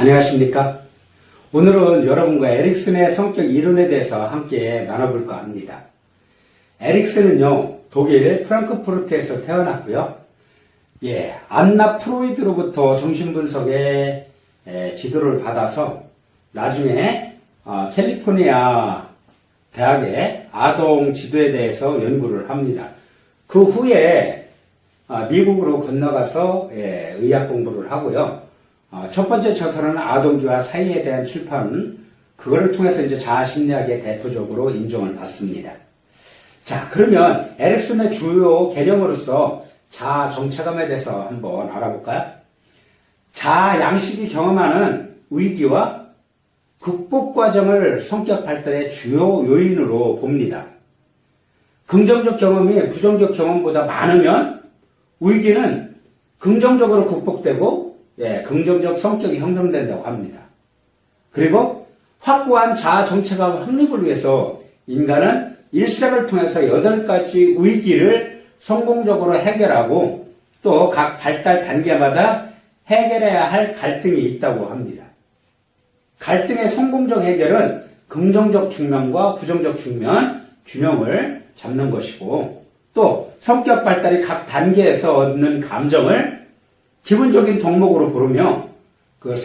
안녕하십니까? 오늘은 여러분과 에릭슨의 성격 이론에 대해서 함께 나눠볼까 합니다. 에릭슨은요, 독일 프랑크푸르트에서 태어났고요. 안나 프로이드로부터 정신분석의 지도를 받아서 나중에 캘리포니아 대학의 아동 지도에 대해서 연구를 합니다. 그 후에 미국으로 건너가서 의학 공부를 하고요. 첫 번째 저서는 아동기와 사이에 대한 출판, 그거를 통해서 이제 자아심리학의 대표적으로 인정을 받습니다. 자, 그러면 에릭슨의 주요 개념으로서 자아 정체감에 대해서 한번 알아볼까요? 자아 양식이 경험하는 위기와 극복 과정을 성격 발달의 주요 요인으로 봅니다. 긍정적 경험이 부정적 경험보다 많으면 위기는 긍정적으로 극복되고 긍정적 성격이 형성된다고 합니다. 그리고 확고한 자아 정체감 확립을 위해서 인간은 일생을 통해서 8가지 위기를 성공적으로 해결하고 또 각 발달 단계마다 해결해야 할 갈등이 있다고 합니다. 갈등의 성공적 해결은 긍정적 측면과 부정적 측면 균형을 잡는 것이고 또 성격 발달이 각 단계에서 얻는 감정을 기본적인 덕목으로 부르며 그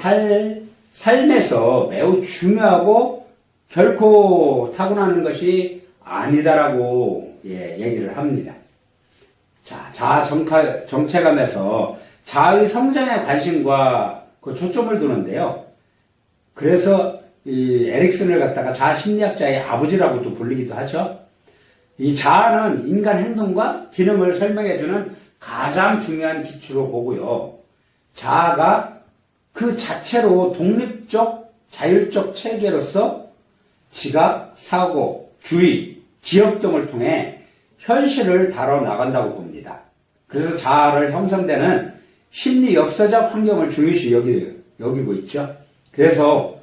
삶에서 매우 중요하고 결코 타고나는 것이 아니다라고 얘기를 합니다. 자, 자아 정체감에서 자아의 성장에 관심과 그 초점을 두는데요. 그래서 이 에릭슨을 갖다가 자아 심리학자의 아버지라고도 불리기도 하죠. 이 자아는 인간 행동과 기능을 설명해주는 가장 중요한 기초로 보고요. 자아가 그 자체로 독립적, 자율적 체계로서 지각, 사고, 주의, 기억 등을 통해 현실을 다뤄나간다고 봅니다. 그래서 자아를 형성되는 심리 역사적 환경을 중요시 여기고 있죠. 그래서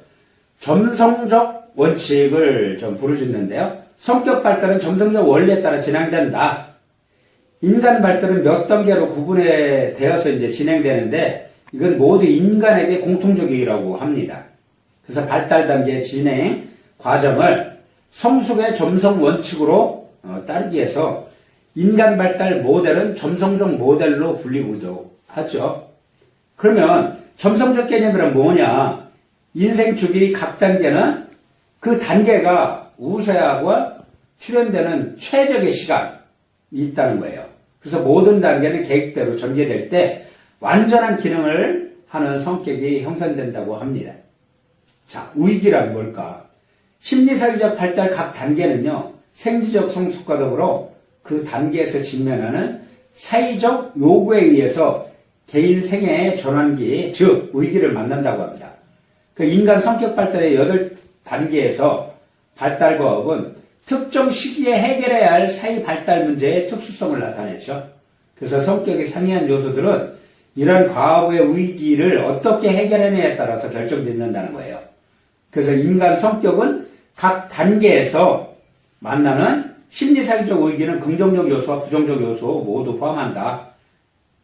점성적 원칙을 좀 부르짖는데요. 성격 발달은 점성적 원리에 따라 진행된다. 인간 발달은 몇 단계로 구분되어서 이제 진행되는데 이건 모두 인간에게 공통적이라고 합니다. 그래서 발달 단계 진행 과정을 성숙의 점성 원칙으로 따르기 위해서 인간 발달 모델은 점성적 모델로 불리기도 하죠. 그러면 점성적 개념이란 뭐냐? 인생 주기 각 단계는 그 단계가 우세하고 출현되는 최적의 시간이 있다는 거예요. 그래서 모든 단계는 계획대로 전개될 때 완전한 기능을 하는 성격이 형성된다고 합니다. 자, 위기란 뭘까? 심리사회적 발달 각 단계는요, 생리적 성숙과 더불어 그 단계에서 직면하는 사회적 요구에 의해서 개인 생애의 전환기, 즉 위기를 만난다고 합니다. 그 인간 성격 발달의 8단계에서 발달 과업은 특정 시기에 해결해야 할 사회 발달 문제의 특수성을 나타내죠. 그래서 성격이 상이한 요소들은 이런 과거의 위기를 어떻게 해결하느냐에 따라서 결정된다는 거예요. 그래서 인간 성격은 각 단계에서 만나는 심리사회적 위기는 긍정적 요소와 부정적 요소 모두 포함한다.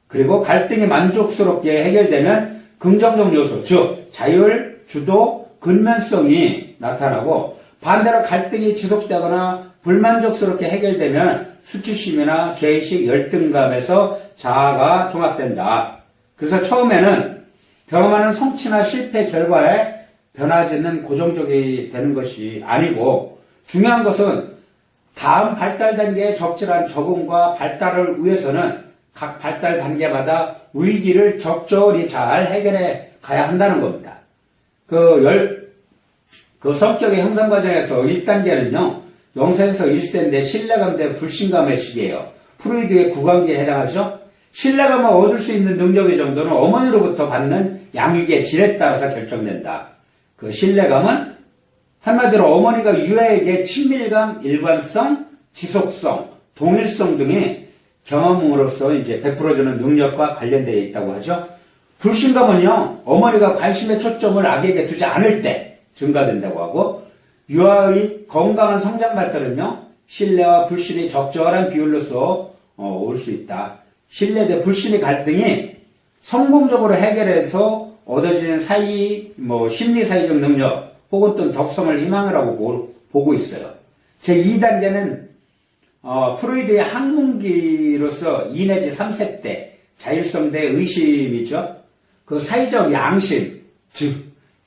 그리고 갈등이 만족스럽게 해결되면 긍정적 요소, 즉 자율, 주도, 근면성이 나타나고 반대로 갈등이 지속되거나 불만족스럽게 해결되면 수치심이나 죄의식, 열등감에서 자아가 통합된다. 그래서 처음에는 경험하는 성취나 실패 결과에 변하지 않는 고정적이 되는 것이 아니고 중요한 것은 다음 발달 단계의 적절한 적응과 발달을 위해서는 각 발달 단계마다 위기를 적절히 잘 해결해 가야 한다는 겁니다. 그 성격의 형성 과정에서 1단계는요, 0세에서 1세인데 신뢰감 대 불신감의 시기예요. 프로이드의 구강기에 해당하죠? 신뢰감을 얻을 수 있는 능력의 정도는 어머니로부터 받는 양육의 질에 따라서 결정된다. 그 신뢰감은 한마디로 어머니가 유아에게 친밀감, 일관성, 지속성, 동일성 등의 경험으로서 이제 베풀어주는 능력과 관련되어 있다고 하죠. 불신감은요, 어머니가 관심의 초점을 아기에게 두지 않을 때 증가된다고 하고, 유아의 건강한 성장 발달은요, 신뢰와 불신이 적절한 비율로서 올 수 있다. 신뢰 대 불신의 갈등이 성공적으로 해결해서 얻어지는 심리사회적 능력 혹은 또 덕성을 희망이라고 보고 있어요. 제2단계는 프로이드의 학문기로서 2 내지 3세 때 자율성 대 의심이죠. 그 사회적 양심, 즉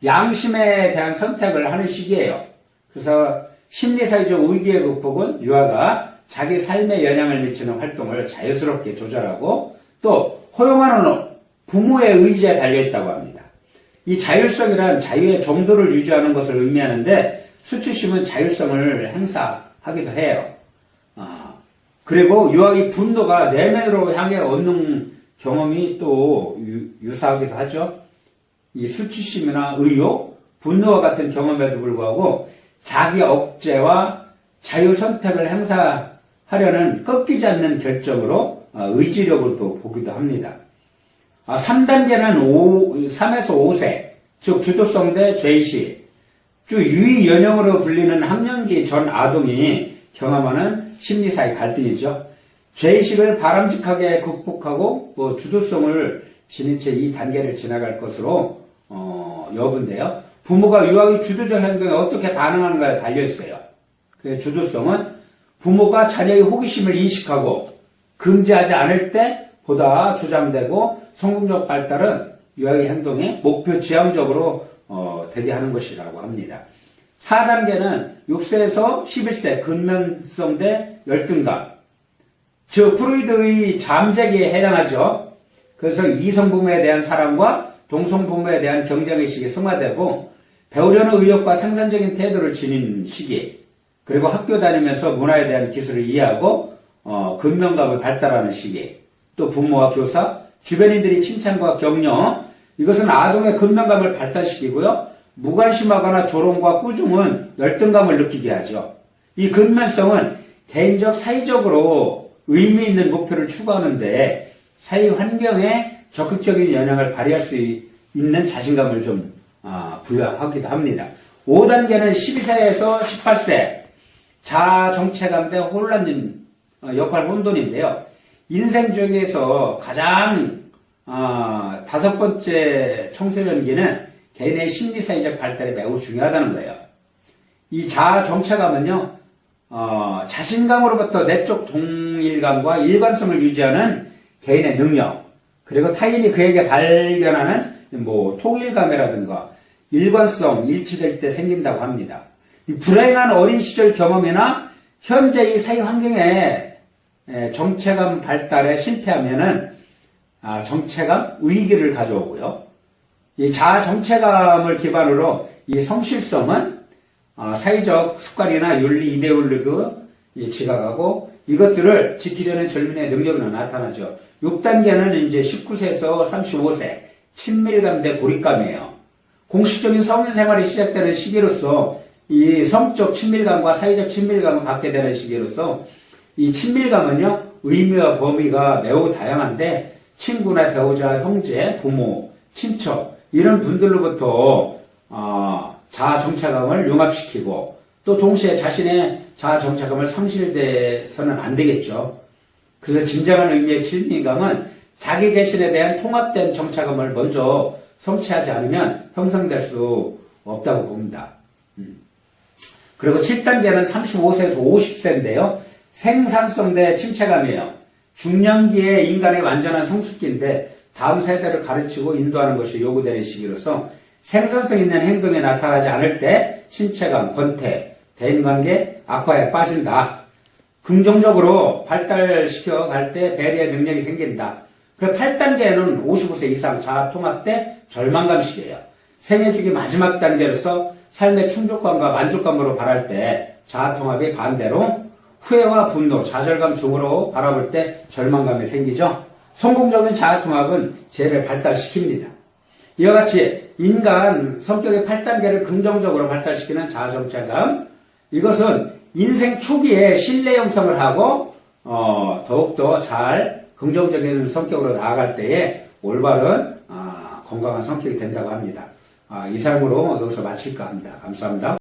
양심에 대한 선택을 하는 시기예요. 그래서 심리사회적 위기의 극복은 유아가 자기 삶에 영향을 미치는 활동을 자유스럽게 조절하고 또 허용하는 부모의 의지에 달려있다고 합니다. 이 자율성이란 자유의 정도를 유지하는 것을 의미하는데 수치심은 자율성을 행사하기도 해요. 그리고 유아의 분노가 내면으로 향해 얻는 경험이 또 유사하기도 하죠. 이 수치심이나 의욕, 분노와 같은 경험에도 불구하고 자기 억제와 자유 선택을 행사하려는 꺾이지 않는 결정으로 의지력을 또 보기도 합니다. 3단계는 3에서 5세, 즉 주도성 대 죄의식, 즉 유의연령으로 불리는 학령기 전 아동이 경험하는 심리사회 갈등이죠. 죄의식을 바람직하게 극복하고 주도성을 지닌 채 이 단계를 지나갈 것으로 여부인데요. 부모가 유아의 주도적 행동에 어떻게 반응하는가에 달려있어요. 그 주도성은 부모가 자녀의 호기심을 인식하고 금지하지 않을 때 보다 조장되고 성공적 발달은 유아의 행동에 목표 지향적으로 되게 하는 것이라고 합니다. 4단계는 6세에서 11세 근면성 대 열등감, 즉 프로이드의 잠재기에 해당하죠. 그래서 이성부모에 대한 사랑과 동성부모에 대한 경쟁의식이 승화되고 배우려는 의욕과 생산적인 태도를 지닌 시기, 그리고 학교 다니면서 문화에 대한 기술을 이해하고 근면감을 발달하는 시기, 또 부모와 교사, 주변인들이 칭찬과 격려, 이것은 아동의 근면감을 발달시키고요. 무관심하거나 조롱과 꾸중은 열등감을 느끼게 하죠. 이 근면성은 개인적, 사회적으로 의미 있는 목표를 추구하는데 사회 환경에 적극적인 영향을 발휘할 수 있는 자신감을 좀 부여하기도 합니다. 5단계는 12세에서 18세 자아 정체감 대 혼란 역할 혼돈인데요. 인생 중에서 가장 5번째 청소년기는 개인의 심리사회적 발달에 매우 중요하다는 거예요. 이 자아 정체감은요, 자신감으로부터 내적 동일감과 일관성을 유지하는 개인의 능력, 그리고 타인이 그에게 발견하는 통일감이라든가 일관성, 일치될 때 생긴다고 합니다. 이 불행한 어린 시절 경험이나 현재의 사회 환경에 정체감 발달에 실패하면은 정체감 위기를 가져오고요. 이 자아 정체감을 기반으로 이 성실성은 사회적 습관이나 윤리, 이데올로기로 지각하고 이것들을 지키려는 젊은이의 능력으로 나타나죠. 6단계는 이제 19세에서 35세 친밀감 대 고립감이에요. 공식적인 성인 생활이 시작되는 시기로서 이 성적 친밀감과 사회적 친밀감을 갖게 되는 시기로서 이 친밀감은요, 의미와 범위가 매우 다양한데 친구나 배우자, 형제, 부모, 친척 이런 분들로부터 자아 정체감을 융합시키고 또 동시에 자신의 자아 정체감을 상실돼서는 안 되겠죠. 그래서 진정한 의미의 친밀감은 자기 자신에 대한 통합된 정체감을 먼저 성취하지 않으면 형성될 수 없다고 봅니다. 그리고 7단계는 35세에서 50세인데요. 생산성 대 침체감이에요. 중년기에 인간의 완전한 성숙기인데 다음 세대를 가르치고 인도하는 것이 요구되는 시기로서 생산성 있는 행동이 나타나지 않을 때 침체감, 권태, 대인관계 악화에 빠진다. 긍정적으로 발달시켜 갈 때 배려의 능력이 생긴다. 그리고 8단계는 55세 이상 자아통합 때 절망감 시기예요. 생애주기 마지막 단계로서 삶의 충족감과 만족감으로 바랄 때 자아통합이 반대로 후회와 분노, 좌절감 중으로 바라볼 때 절망감이 생기죠. 성공적인 자아통합은 재를 발달시킵니다. 이와 같이 인간 성격의 8단계를 긍정적으로 발달시키는 자아정체감, 이것은 인생 초기에 신뢰 형성을 하고 더욱더 잘 긍정적인 성격으로 나아갈 때에 올바른 건강한 성격이 된다고 합니다. 이상으로 여기서 마칠까 합니다. 감사합니다.